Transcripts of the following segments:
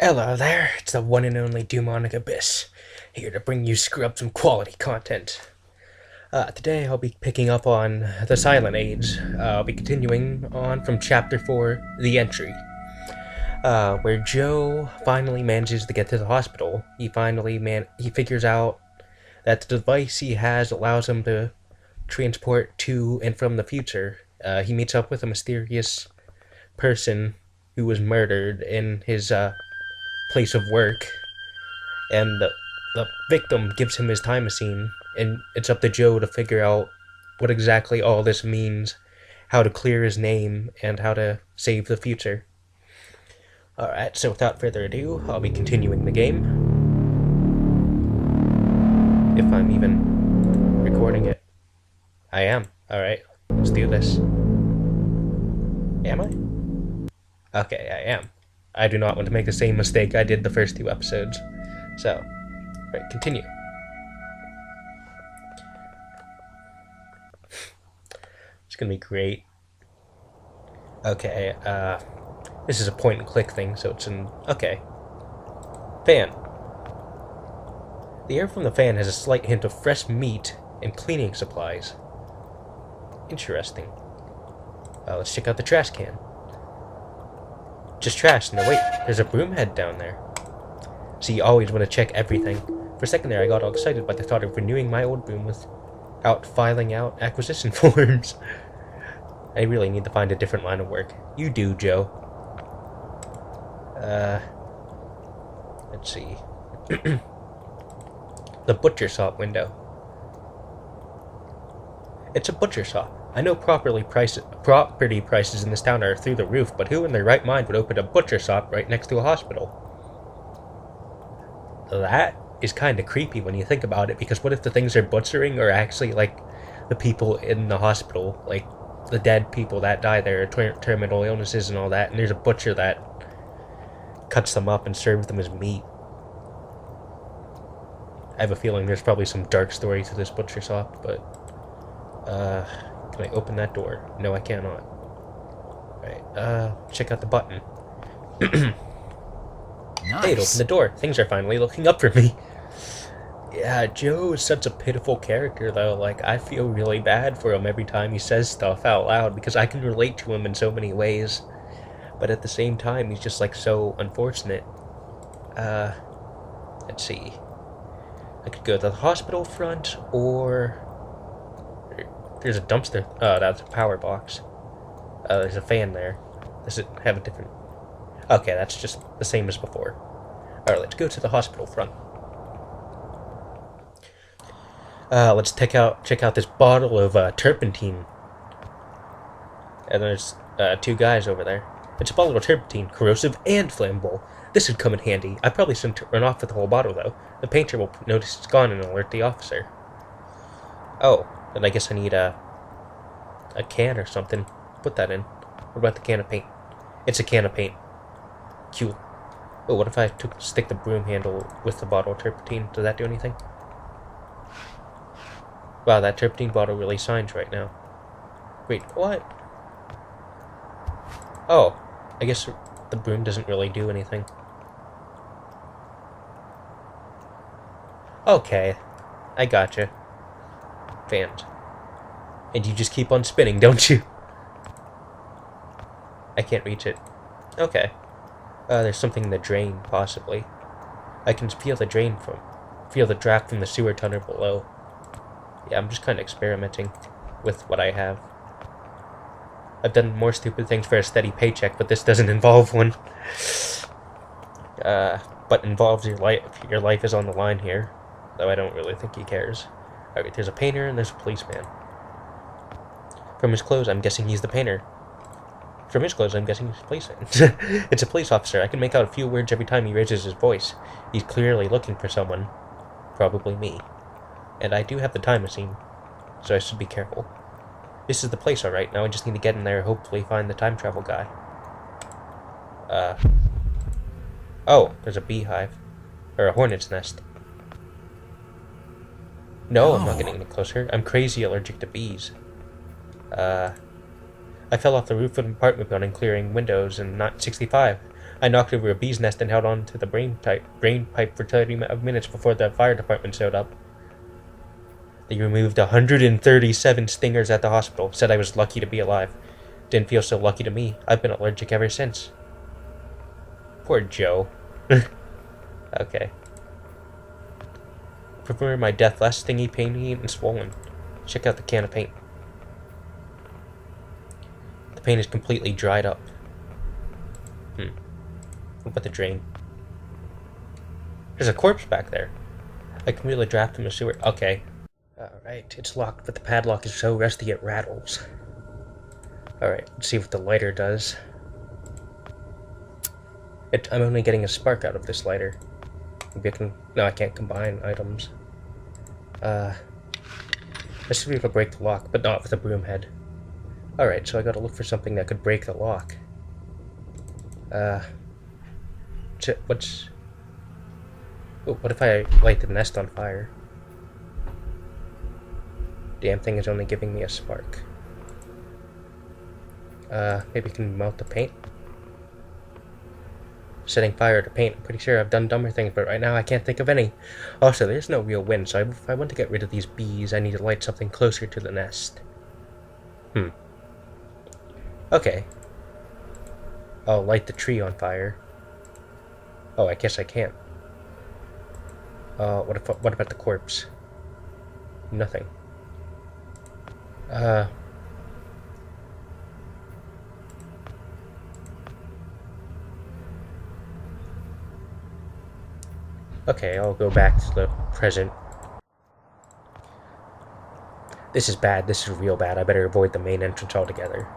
Hello there, it's the one and only Dewmonic Abyss, here to bring you some quality content. Today I'll be picking up on the Silent Age. I'll be continuing on from Chapter 4, The Entry, where Joe finally manages to get to the hospital. He figures out that the device he has allows him to transport to and from the future. He meets up with a mysterious person who was murdered in his place of work, and the victim gives him his time machine, and it's up to Joe to figure out what exactly all this means, how to clear his name, and how to save the future. Alright, so without further ado, I'll be continuing the game. If I'm even recording it. I am. Alright, let's do this. Am I? Okay, I am. I do not want to make the same mistake I did the first two episodes. So, right, continue. It's gonna be great. Okay, this is a point and click thing, so it's okay. Fan. The air from the fan has a slight hint of fresh meat and cleaning supplies. Interesting. Let's check out the trash can. Just trash. No, wait, there's a broom head down there. So you always want to check everything. For a second there, I got all excited by the thought of renewing my old broom without filing out acquisition forms. I really need to find a different line of work. You do, Joe. Let's see. The butcher shop window. It's a butcher shop. I know property prices in this town are through the roof, but who in their right mind would open a butcher shop right next to a hospital? That is kind of creepy when you think about it, because what if the things they're butchering are actually, like, the people in the hospital, like, the dead people that die there, terminal illnesses and all that, and there's a butcher that cuts them up and serves them as meat. I have a feeling there's probably some dark story to this butcher shop, but, can I open that door? No, I cannot. Alright, check out the button. Nice. Hey, it opened the door. Things are finally looking up for me. Yeah, Joe is such a pitiful character, though. Like, I feel really bad for him every time he says stuff out loud, because I can relate to him in so many ways. But at the same time, he's just, like, so unfortunate. Let's see. I could go to the hospital front, or... There's a dumpster. Oh, that's a power box. There's a fan there. Does it have a different... Okay, that's just the same as before. Alright, let's go to the hospital front. Let's check out this bottle of turpentine. And there's two guys over there. It's a bottle of turpentine, corrosive and flammable. This would come in handy. I probably shouldn't run off with the whole bottle, though. The painter will notice it's gone and alert the officer. Oh, then I guess I need a can or something. Put that in. What about the can of paint? It's a can of paint. Cool. Oh, what if I stick the broom handle with the bottle of turpentine? Does that do anything? Wow, that turpentine bottle really shines right now. Wait, what? Oh, I guess the broom doesn't really do anything. Okay, I gotcha. Fans. And you just keep on spinning, don't you? I can't reach it. Okay. There's something in the drain, possibly. I can feel the draft from the sewer tunnel below. Yeah, I'm just kind of experimenting with what I have. I've done more stupid things for a steady paycheck, but this doesn't involve one. But involves your life. Your life is on the line here, though I don't really think he cares. Alright, there's a painter and there's a policeman. From his clothes, I'm guessing he's the painter. From his clothes, I'm guessing he's a policeman. It's a police officer. I can make out a few words every time he raises his voice. He's clearly looking for someone. Probably me. And I do have the time machine, so I should be careful. This is the place, alright. Now I just need to get in there and hopefully find the time travel guy. Oh, there's a beehive. Or a hornet's nest. No, I'm not getting any closer. I'm crazy allergic to bees. I fell off the roof of an apartment building clearing windows in 1965. I knocked over a bee's nest and held on to the brain pipe for 30 minutes before the fire department showed up. They removed 137 stingers at the hospital. Said I was lucky to be alive. Didn't feel so lucky to me. I've been allergic ever since. Poor Joe. Okay. Prefer my death less stingy, painy, and swollen. Check out the can of paint. The paint is completely dried up. What about the drain? There's a corpse back there. I can really draft him a sewer. Okay. Alright, it's locked, but the padlock is so rusty it rattles. Alright, let's see what the lighter does. I'm only getting a spark out of this lighter. Maybe I can... No, I can't combine items. Let's see if I can break the lock, but not with a broom head. Alright, so I gotta look for something that could break the lock. What's... Oh, what if I light the nest on fire? Damn thing is only giving me a spark. Maybe I can melt the paint? Setting fire to paint. I'm pretty sure I've done dumber things, but right now I can't think of any. Also, there's no real wind, so if I want to get rid of these bees, I need to light something closer to the nest. Okay. I'll light the tree on fire. Oh, I guess I can't. What about the corpse? Nothing. Okay, I'll go back to the present. This is bad. This is real bad. I better avoid the main entrance altogether.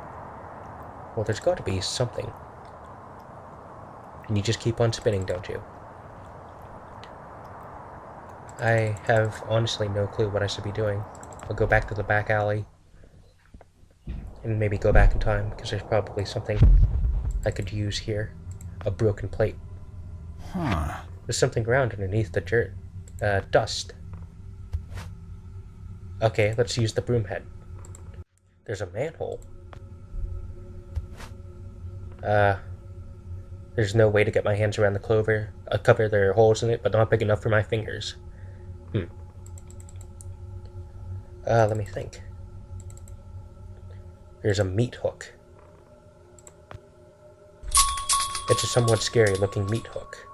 Well, there's got to be something. And you just keep on spinning, don't you? I have honestly no clue what I should be doing. I'll go back to the back alley. And maybe go back in time, because there's probably something I could use here. A broken plate. There's something round underneath the dirt. Dust. Okay, let's use the broom head. There's a manhole. There's no way to get my hands around the cover. There are holes in it, but not big enough for my fingers. Let me think. There's a meat hook. It's a somewhat scary looking meat hook.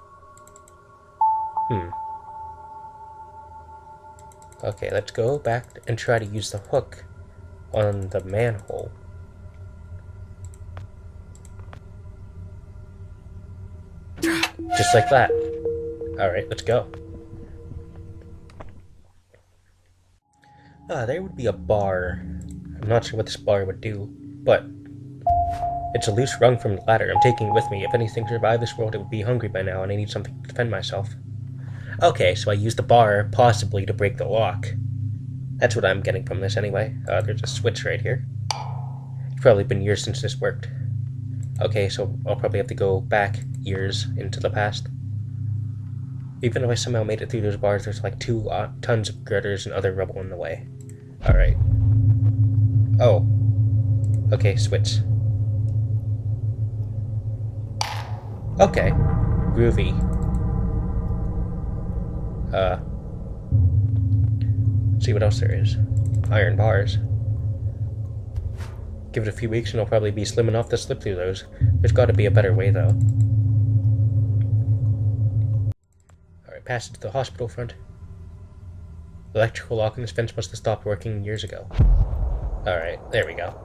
Okay, let's go back and try to use the hook on the manhole. Just like that. Alright, let's go. There would be a bar. I'm not sure what this bar would do, but it's a loose rung from the ladder. I'm taking it with me. If anything survived this world, it would be hungry by now, and I need something to defend myself. Okay, so I used the bar, possibly, to break the lock. That's what I'm getting from this anyway. There's a switch right here. It's probably been years since this worked. Okay, so I'll probably have to go back years into the past. Even if I somehow made it through those bars, there's like 2 tons of girders and other rubble in the way. Alright. Oh. Okay, switch. Okay. Groovy. Let's see what else there is. Iron bars. Give it a few weeks and I'll probably be slim enough to slip through those. There's got to be a better way, though. Alright, pass it to the hospital front. The electrical lock in this fence must have stopped working years ago. Alright, there we go.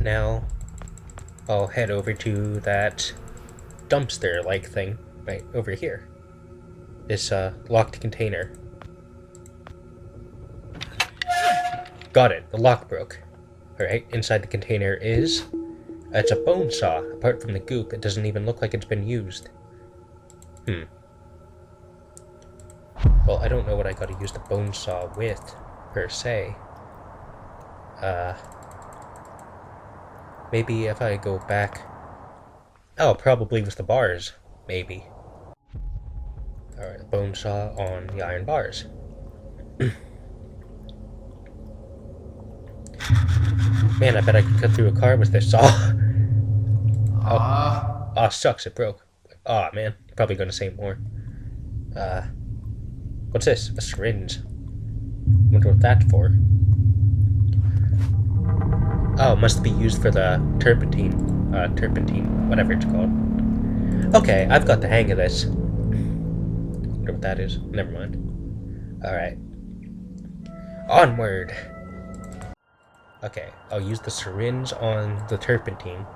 Now, I'll head over to that dumpster-like thing right over here. This locked container. Got it, the lock broke. Alright, inside the container is... it's a bone saw. Apart from the goop, it doesn't even look like it's been used. Well, I don't know what I gotta use the bone saw with, per se. Maybe if I go back... Oh, probably with the bars. Maybe. Alright, the bone saw on the iron bars. Man, I bet I could cut through a car with this saw. Aw, sucks, it broke. Aw, man. Probably gonna say more. What's this? A syringe. Wonder what that's for. Oh, it must be used for the turpentine, whatever it's called. Okay, I've got the hang of this. Wonder what that is. Never mind. Alright. Onward! Okay, I'll use the syringe on the turpentine.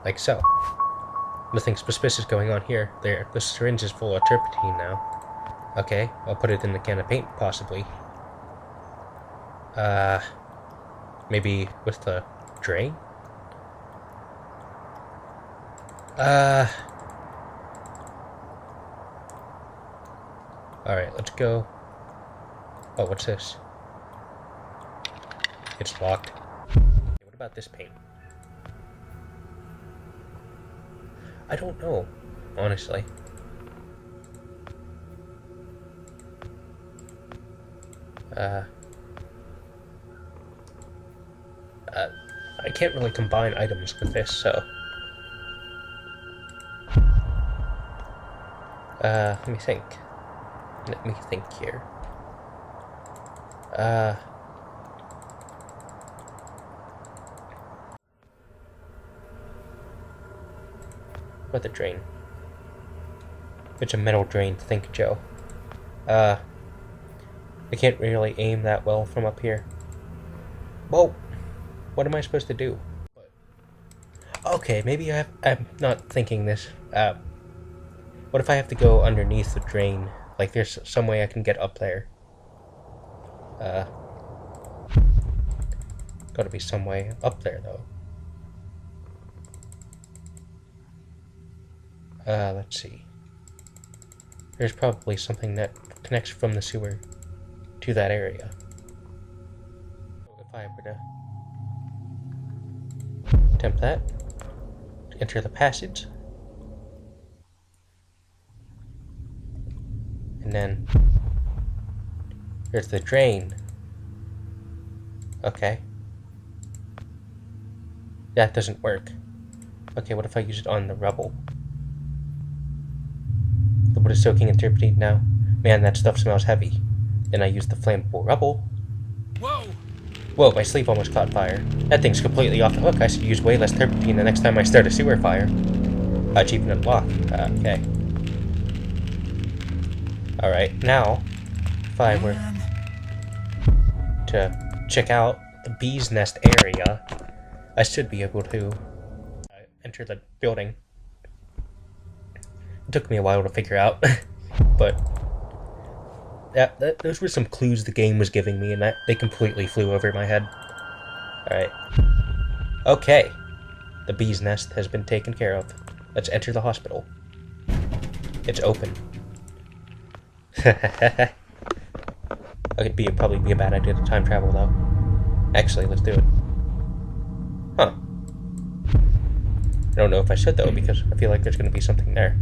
Like so. Nothing suspicious going on here. There, the syringe is full of turpentine now. Okay, I'll put it in the can of paint, possibly. Maybe with the drain? Alright, let's go. Oh, what's this? It's locked. Okay, what about this paint? I don't know, honestly. I can't really combine items with this, so... let me think. Let me think here. What the drain? It's a metal drain, think, Joe. I can't really aim that well from up here. Whoa! What am I supposed to do? Okay, maybe I'm not thinking this. What if I have to go underneath the drain? Like, there's some way I can get up there. Gotta be some way up there, though. Let's see. There's probably something that connects from the sewer to that area. If I were to attempt that, enter the passage, and then there's the drain. Okay. That doesn't work. Okay, what if I use it on the rubble? The wood is soaking in turpentine now. Man, that stuff smells heavy. Then I use the flammable rubble. Whoa! Whoa, my sleeve almost caught fire. That thing's completely off the hook. I should use way less turpentine the next time I start a sewer fire. Achievement unlocked. Okay. Alright, now, if I were to check out the bee's nest area, I should be able to enter the building. It took me a while to figure out, but those were some clues the game was giving me, and they completely flew over my head. Alright. Okay. The bee's nest has been taken care of. Let's enter the hospital. It's open. It'd probably be a bad idea to time travel, though. Actually, let's do it. Huh. I don't know if I should, though, because I feel like there's going to be something there.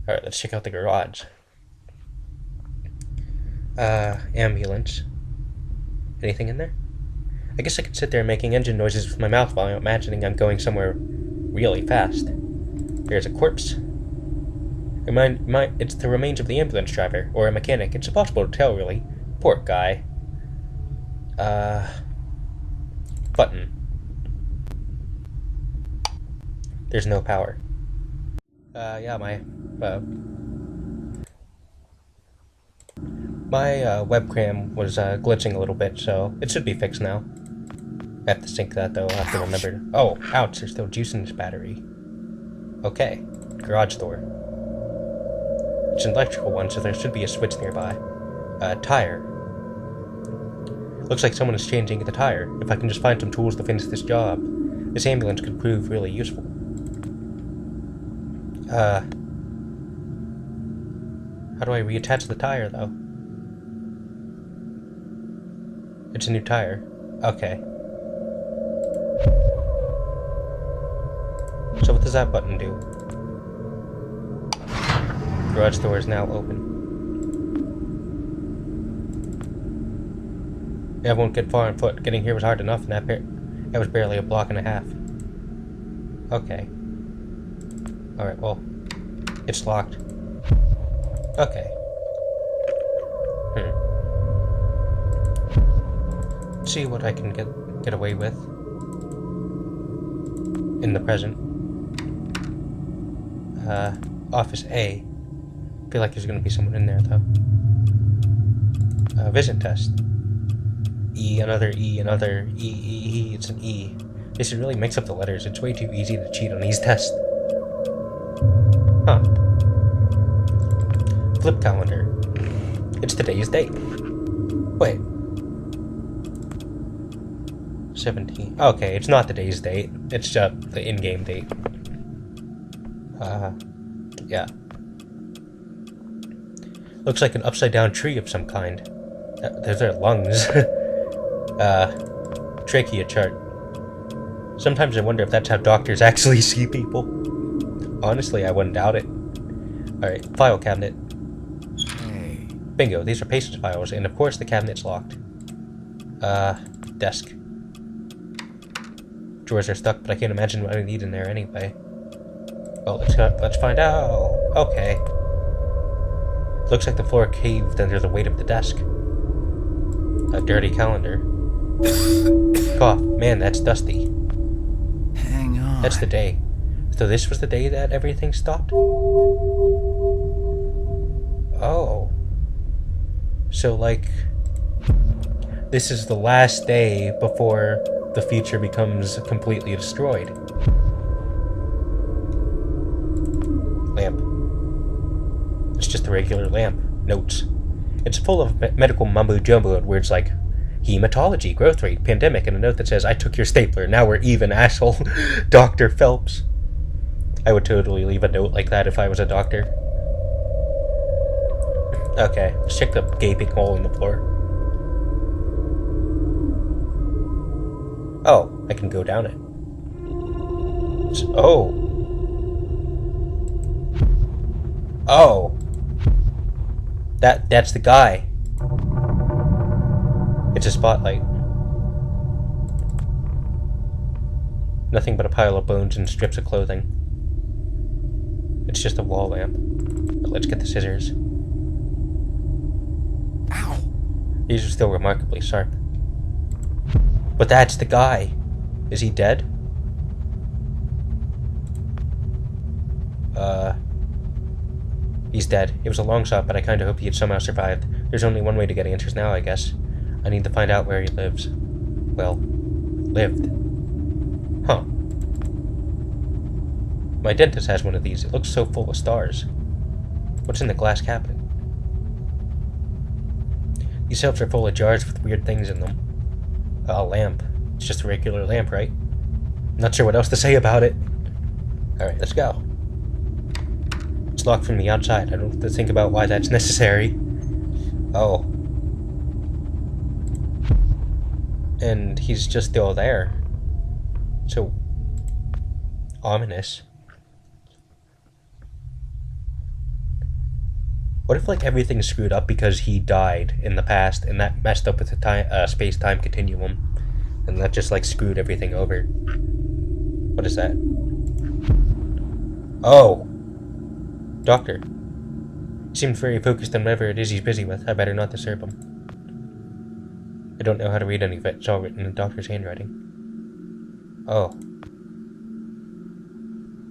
Alright, let's check out the garage. Ambulance. Anything in there? I guess I could sit there making engine noises with my mouth while I'm imagining I'm going somewhere really fast. There's a corpse. It's the remains of the ambulance driver, or a mechanic. It's impossible to tell, really. Poor guy. Button. There's no power. Yeah, my webcam was glitching a little bit, so it should be fixed now. I have to sync that, though. I have to remember. Oh, ouch, there's still juice in this battery. Okay, garage door. It's an electrical one, so there should be a switch nearby. Tire. Looks like someone is changing the tire. If I can just find some tools to finish this job, this ambulance could prove really useful. How do I reattach the tire, though? It's a new tire. Okay. So what does that button do? Garage door is now open. Yeah, I won't get far on foot. Getting here was hard enough, and that was barely a block and a half. Okay. Alright, well, it's locked. Okay. Let's see what I can get away with in the present. Office A. I feel like there's gonna be someone in there, though. Vision test. E, another E, another E, it's an E. They should really mix up the letters. It's way too easy to cheat on these tests. Huh. Flip calendar. It's today's date. Wait. 17. Okay, it's not today's date. It's just the in-game date. Yeah. Looks like an upside-down tree of some kind. Those are lungs. Trachea chart. Sometimes I wonder if that's how doctors actually see people. Honestly, I wouldn't doubt it. Alright, file cabinet. Hey. Bingo, these are patient's files, and of course the cabinet's locked. Desk. Drawers are stuck, but I can't imagine what I need in there anyway. Well, let's find out. Okay. Looks like the floor caved under the weight of the desk. A dirty calendar. Cough. Man, that's dusty. Hang on. That's the day. So this was the day that everything stopped? Oh. So, like, this is the last day before the future becomes completely destroyed. Lamp. It's just a regular lamp. Notes. It's full of medical mumbo-jumbo and words like hematology, growth rate, pandemic, and a note that says, I took your stapler, now we're even, asshole. Dr. Phelps. I would totally leave a note like that if I was a doctor. Okay, let's check the gaping hole in the floor. Oh, I can go down it. Oh. Oh. That's the guy. It's a spotlight. Nothing but a pile of bones and strips of clothing. It's just a wall lamp. But let's get the scissors. Ow! These are still remarkably sharp. But that's the guy. Is he dead? He's dead. It was a long shot, but I kinda hope he had somehow survived. There's only one way to get answers now, I guess. I need to find out where he lives. Well, lived. Huh. My dentist has one of these. It looks so full of stars. What's in the glass cabinet? These shelves are full of jars with weird things in them. A lamp. It's just a regular lamp, right? Not sure what else to say about it. Alright, let's go. It's locked from the outside. I don't have to think about why that's necessary. Oh. And he's just still there. So ominous. What if, like, everything's screwed up because he died in the past and that messed up with the time, space-time continuum, and that just, like, screwed everything over? What is that? Oh! Doctor. He seems very focused on whatever it is he's busy with. I better not disturb him. I don't know how to read any of it. It's all written in the doctor's handwriting. Oh.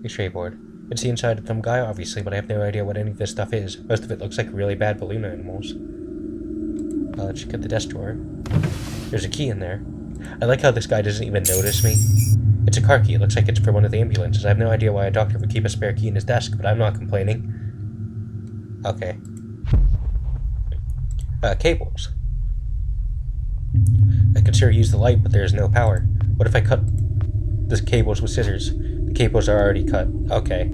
X-ray board. It's the inside of some guy, obviously, but I have no idea what any of this stuff is. Most of it looks like really bad balloon animals. Let's check out the desk drawer. There's a key in there. I like how this guy doesn't even notice me. It's a car key. It looks like it's for one of the ambulances. I have no idea why a doctor would keep a spare key in his desk, but I'm not complaining. Okay. Cables. I could sure use the light, but there is no power. What if I cut the cables with scissors? The cables are already cut. Okay.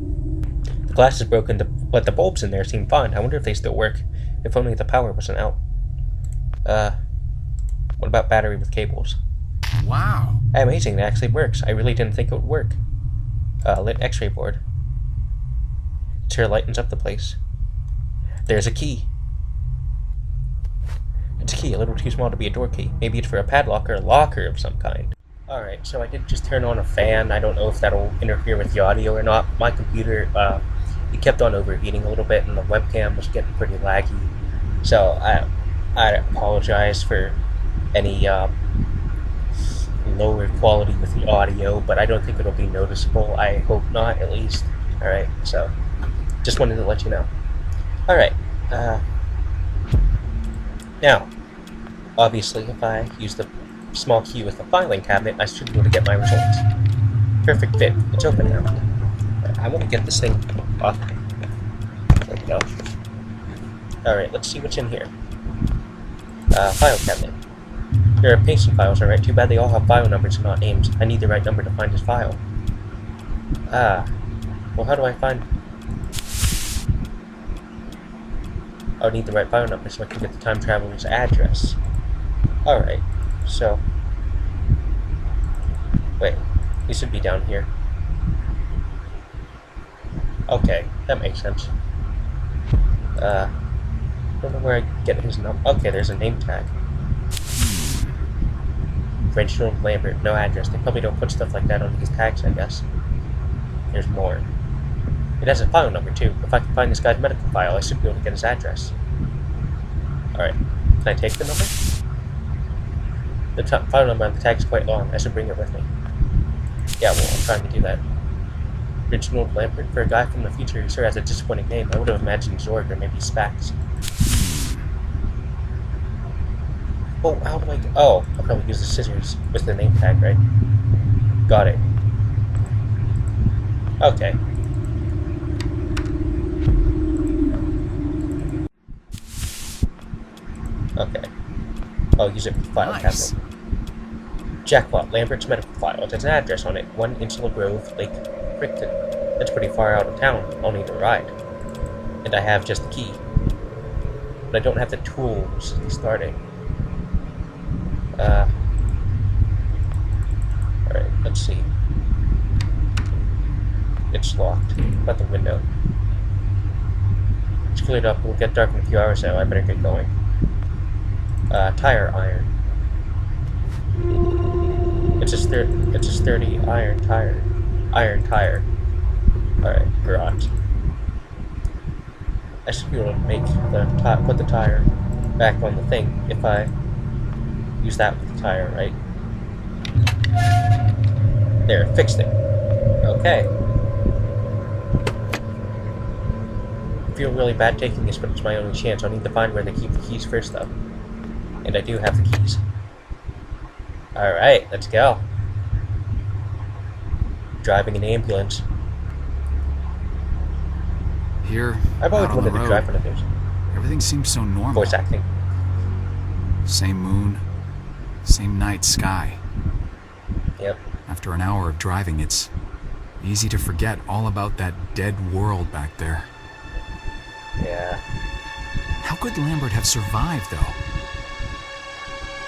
The glass is broken, but the bulbs in there seem fine. I wonder if they still work. If only the power wasn't out. What about battery with cables? Wow. Amazing, it actually works. I really didn't think it would work. Lit x-ray board. It sure lightens up the place. There's a key. It's a key, a little too small to be a door key. Maybe it's for a padlock or a locker of some kind. Alright, so I did just turn on a fan. I don't know if that'll interfere with the audio or not. My computer, it kept on overheating a little bit, and the webcam was getting pretty laggy. So I apologize for any lower quality with the audio, but I don't think it'll be noticeable. I hope not, at least. Alright, so just wanted to let you know. Alright, now, obviously, if I use the small key with the filing cabinet, I should be able to get my results. Perfect fit. It's open now. I want to get this thing off. There we go. Alright, let's see what's in here. File cabinet. There are pasting files, alright. Too bad they all have file numbers and not names. I need the right number to find his file. Well, how do I find... I would need the right file number so I can get the time traveler's address. Alright, so... Wait, he should be down here. Okay, that makes sense. I don't know where I get his number. Okay, there's a name tag. Reginald Lambert, no address. They probably don't put stuff like that on these tags, I guess. There's more. It has a file number, too. If I can find this guy's medical file, I should be able to get his address. Alright, can I take the number? The file number on the tag is quite long. I should bring it with me. Yeah, well, I'm trying to do that. Reginald Lambert, for a guy from the future who sure has a disappointing name, I would have imagined Zorg or maybe Spax. Oh, how do I... Oh, I'll probably use the scissors with the name tag, right? Got it. Okay. Okay. I'll use it with the file Nice. cabinet. Jackpot, Lambert's medical file. It has an address on it. 1 Insula Grove, Lake Crichton. That's pretty far out of town. I'll need a ride. And I have just the key. But I don't have the tools to start it. Alright, let's see. It's locked. About the window. It's cleared up. We'll get dark in a few hours now. I better get going. Tire iron. It's a sturdy iron tire. Iron tire. Alright, garage. I should be able to make put the tire back on the thing if I use that with the tire, right? There, fixed it. Okay. I feel really bad taking this, but it's my only chance. I'll need to find where they keep the keys first, though. And I do have the keys. Alright, let's go. Driving an ambulance. Here, I've always out on the wanted to drive road, one of those. everything seems so normal. Voice acting. Same moon, same night sky. Yep. After an hour of driving, it's easy to forget all about that dead world back there. Yeah. How could Lambert have survived, though?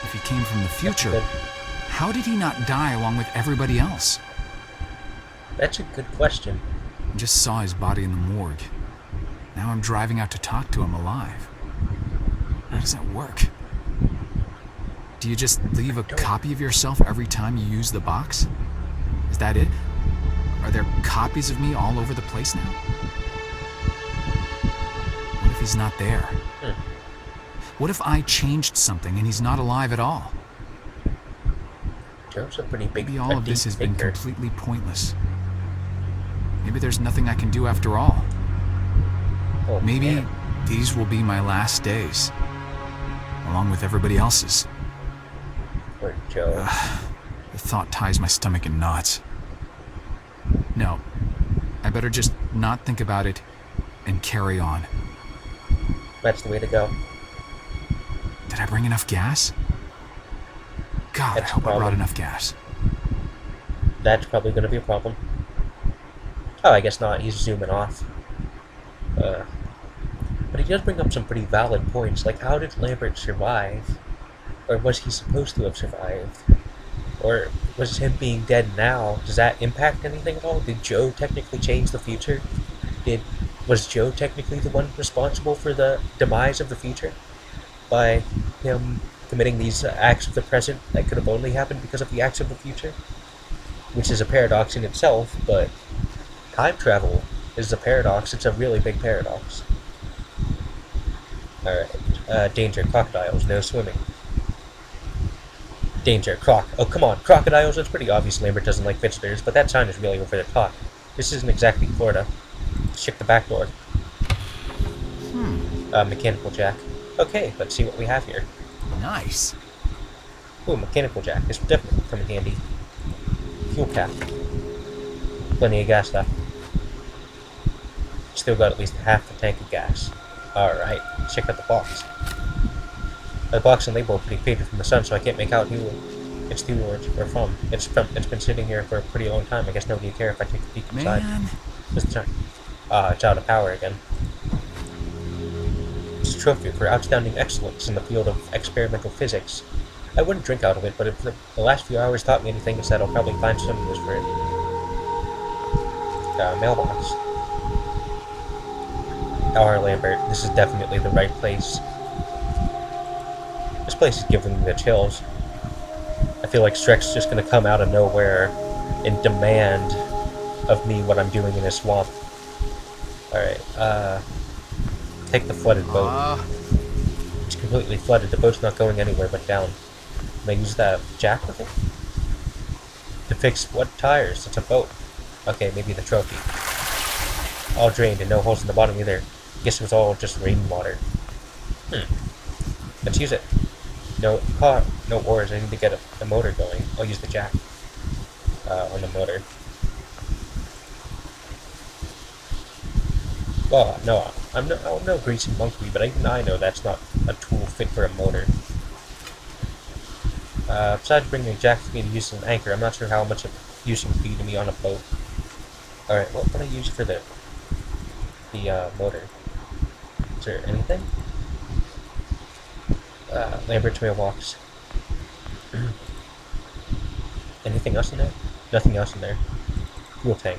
If he came from the future, Good. how did he not die along with everybody else? That's a good question. I just saw his body in the morgue. Now I'm driving out to talk to him alive. How does that work? Do you just leave a copy of yourself every time you use the box? Is that it? Are there copies of me all over the place now? What if he's not there? What if I changed something and he's not alive at all? Joe's a pretty big. Maybe all of this has been thinker. completely pointless. Maybe there's nothing I can do after all. Oh, Maybe man. these will be my last days, along with everybody else's. Poor Joe. The thought ties my stomach in knots. No, I better just not think about it and carry on. That's the way to go. Did I bring enough gas? God, That's I hope I brought problem. enough gas. That's probably going to be a problem. Oh, I guess not. He's zooming off. But he does bring up some pretty valid points, like how did Lambert survive? Or was he supposed to have survived? Or was him being dead now, does that impact anything at all? Did Joe technically change the future? Was Joe technically the one responsible for the demise of the future? By him committing these acts of the present that could have only happened because of the acts of the future, which is a paradox in itself, but time travel is a paradox. It's a really big paradox. Alright, danger, crocodiles, no swimming. Danger, croc. Oh, come on, crocodiles, that's pretty obvious Lambert doesn't like visitors, but that sign is really over the top. This isn't exactly Florida. Let's check the back door. Mechanical jack. Okay, let's see what we have here. Nice. Ooh, mechanical jack. This will definitely come in handy. Fuel cap. Plenty of gas left. Still got at least half the tank of gas. Alright, check out the box. The box and label are pretty faded from the sun, so I can't make out who it's to or from. It's been sitting here for a pretty long time. I guess nobody would care if I take a peek inside. It's out of power again. It's a trophy for outstanding excellence in the field of experimental physics. I wouldn't drink out of it, but if the last few hours taught me anything, it's that I'll probably find some use for it. Mailbox. R. Lambert, this is definitely the right place. This place is giving me the chills. I feel like Shrek's just gonna come out of nowhere and demand of me what I'm doing in this swamp. Alright, take the flooded boat. It's completely flooded. The boat's not going anywhere but down. Can I use that jack with it? To fix what tires? It's a boat. Okay, maybe the trophy. All drained and no holes in the bottom either. Guess it was all just rainwater. Let's use it. No oars. I need to get the motor going. I'll use the jack on the motor. Well, no, I'm no greasy monkey, but even I know that's not a tool fit for a motor. Besides bringing a jack for me to use as an anchor, I'm not sure how much of use it would be to me on a boat. Alright, what can I use for the motor? Is there anything? Lambert's mailbox. Anything else in there? Nothing else in there. Fuel tank.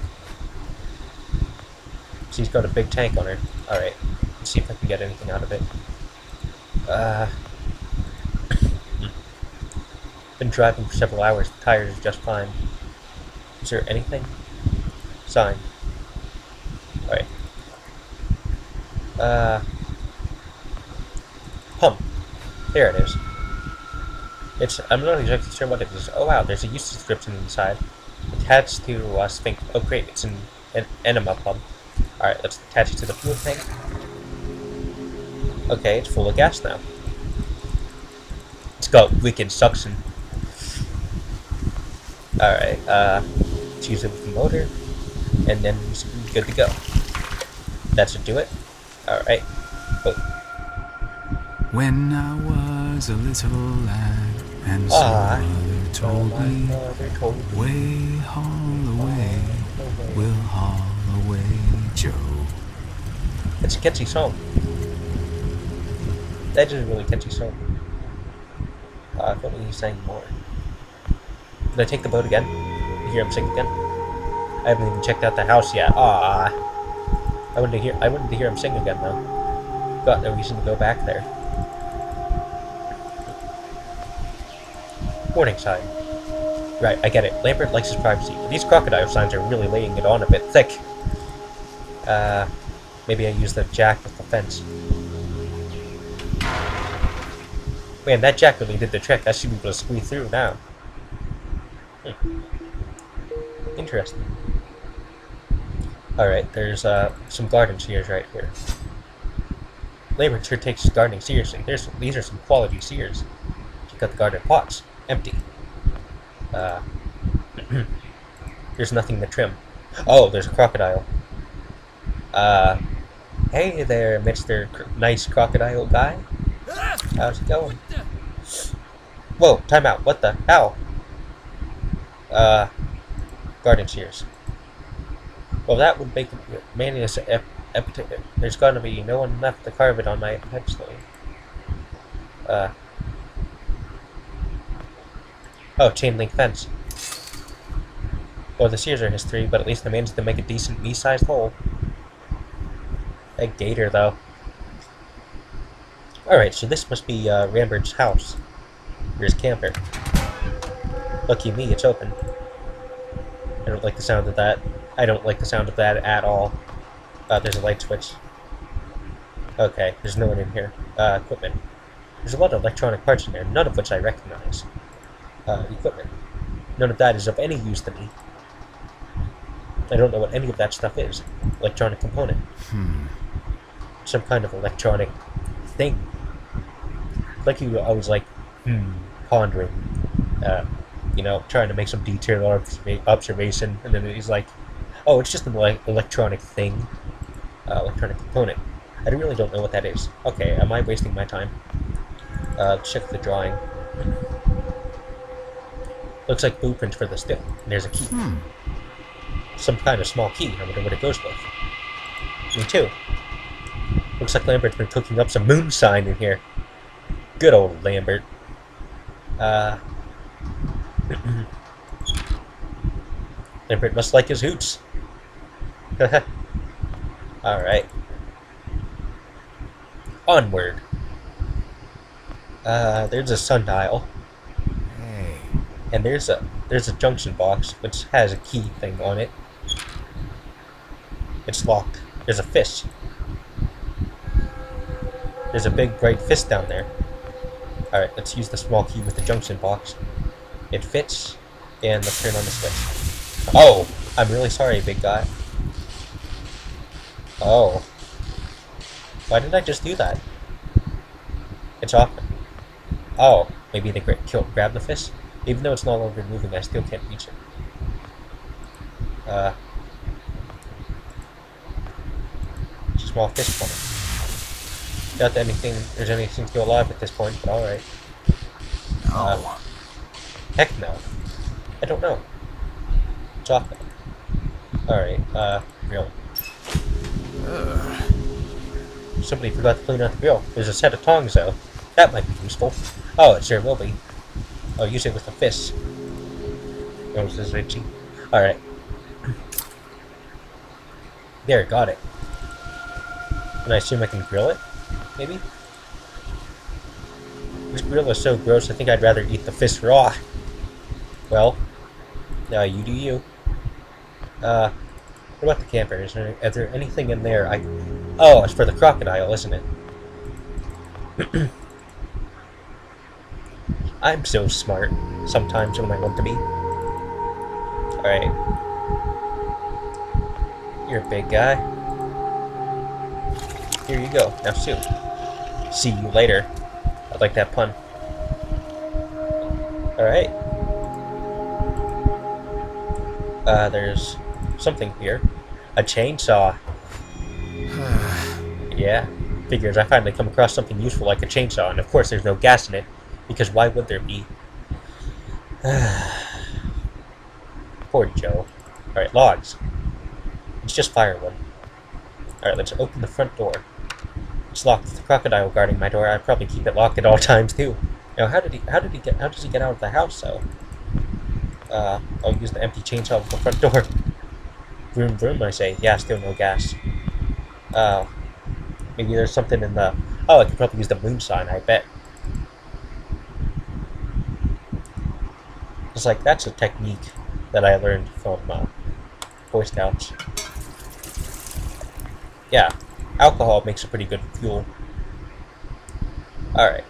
She's got a big tank on her. Alright, let's see if I can get anything out of it. Been driving for several hours. The tires are just fine. Is there anything? Sign. Alright. Pump. There it is. I'm not exactly sure what it is. Oh wow, there's a use description inside. Attached to Sphinx. Oh great, it's an enema pump. Alright, let's attach it to the fuel tank. Okay, it's full of gas now. It's got wicked suction. Alright, let's use it with the motor, and then we should be good to go. That should do it. Alright. Oh. When I was a little lad, and so mother told me, way haul away, we'll haul away, Joe. It's a catchy song. That is a really catchy song. If only he sang more. Did I take the boat again? You hear him sing again? I haven't even checked out the house yet. I wanted to hear him sing again though. Got no reason to go back there. Warning sign. Right, I get it. Lambert likes his privacy, but these crocodile signs are really laying it on a bit thick. Maybe I use the jack with the fence. Man, that jack really did the trick. I should be able to squeeze through now. Interesting. Alright, there's some garden shears right here. Lambert sure takes his gardening seriously. These are some quality shears. Check out the garden pots. Empty. There's nothing to trim. Oh, there's a crocodile. Hey there, Mr. Nice Crocodile Guy. How's it going? Whoa, time out. What the hell? Garden shears. Well, that would make Manius epitaph. There's gonna be no one left to carve it on my headstone. Oh, chain link fence. Well, the shears are history, but at least I managed to make a decent me-sized hole. A gator, though. Alright, so this must be Rambert's house. Here's camper. Lucky me, it's open. I don't like the sound of that. I don't like the sound of that at all. There's a light switch. Okay, there's no one in here. Equipment. There's a lot of electronic parts in there, none of which I recognize. Equipment. None of that is of any use to me. I don't know what any of that stuff is. Electronic component. Some kind of electronic thing. Like you always like, pondering. Trying to make some detailed observation, and then he's like, oh, it's just an electronic thing. Electronic component. I really don't know what that is. Okay, am I wasting my time? Check the drawing. Looks like blueprints for the still. And there's a key. Some kind of small key. I wonder what it goes with. Me too. Looks like Lambert's been cooking up some moonshine in here. Good old Lambert. Lambert must like his hoots. Alright. Onward. There's a sundial. Hey. And there's a junction box which has a key thing on it. It's locked. There's a fist. There's a big bright fist down there. Alright, let's use the small key with the junction box. It fits, and let's turn on the switch. Oh! I'm really sorry, big guy. Oh. Why did I just do that? It's off. Oh, maybe they grab the fist? Even though it's no longer moving, I still can't reach it. It's a small fist for me. Not that there's anything still alive at this point, but alright. No. Heck no. I don't know. It's off. Alright, grill. Somebody forgot to clean out the grill. There's a set of tongs, though. That might be useful. Oh, it sure will be. I'll use it with the fists. Oh, this is itchy. Alright. There, got it. And I assume I can grill it? Maybe? This grill is so gross, I think I'd rather eat the fist raw. Well, you do you. What about the camper? Is there anything in there Oh, it's for the crocodile, isn't it? I'm so smart, sometimes when I want to be. Alright. You're a big guy. Here you go, now shoot. See you later. I like that pun. Alright. There's something here. A chainsaw. Yeah. Figures I finally come across something useful like a chainsaw, and of course there's no gas in it, because why would there be? Poor Joe. Alright, logs. It's just firewood. Alright, let's open the front door. It's locked with the crocodile guarding my door. I'd probably keep it locked at all times too. Now, how does he get out of the house though? I'll use the empty chainsaw with the front door. Vroom vroom, I say. Yeah, still no gas. Maybe there's something in the... Oh, I could probably use the moonshine, I bet. It's like, that's a technique that I learned from Boy Scouts. Yeah, alcohol makes a pretty good fuel. Alright.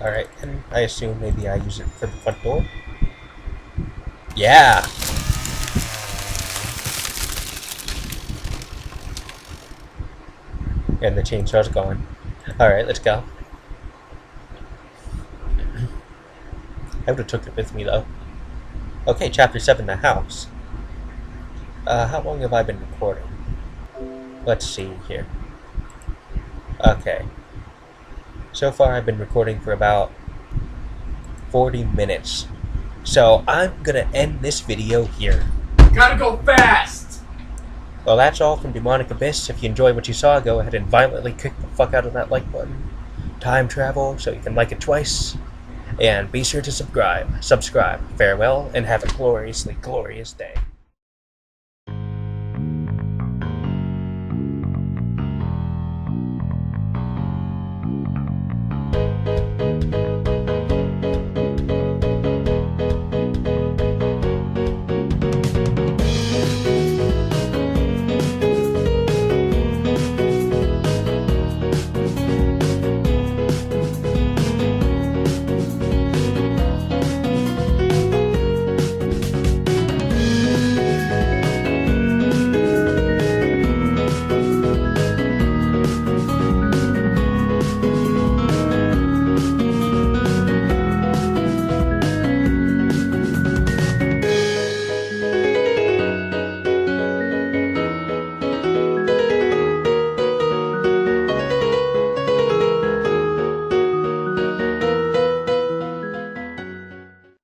Alright, and I assume maybe I use it for the front door? Yeah! And the chainsaw's going. Alright, let's go. I would have took it with me though. Okay, chapter 7, the house. How long have I been recording? Let's see here. Okay. So far I've been recording for about 40 minutes. So I'm gonna end this video here. Gotta go fast! Well, that's all from Dewmonic Abyss. If you enjoyed what you saw, go ahead and violently kick the fuck out of that like button. Time travel, so you can like it twice. And be sure to subscribe. Farewell, and have a gloriously glorious day.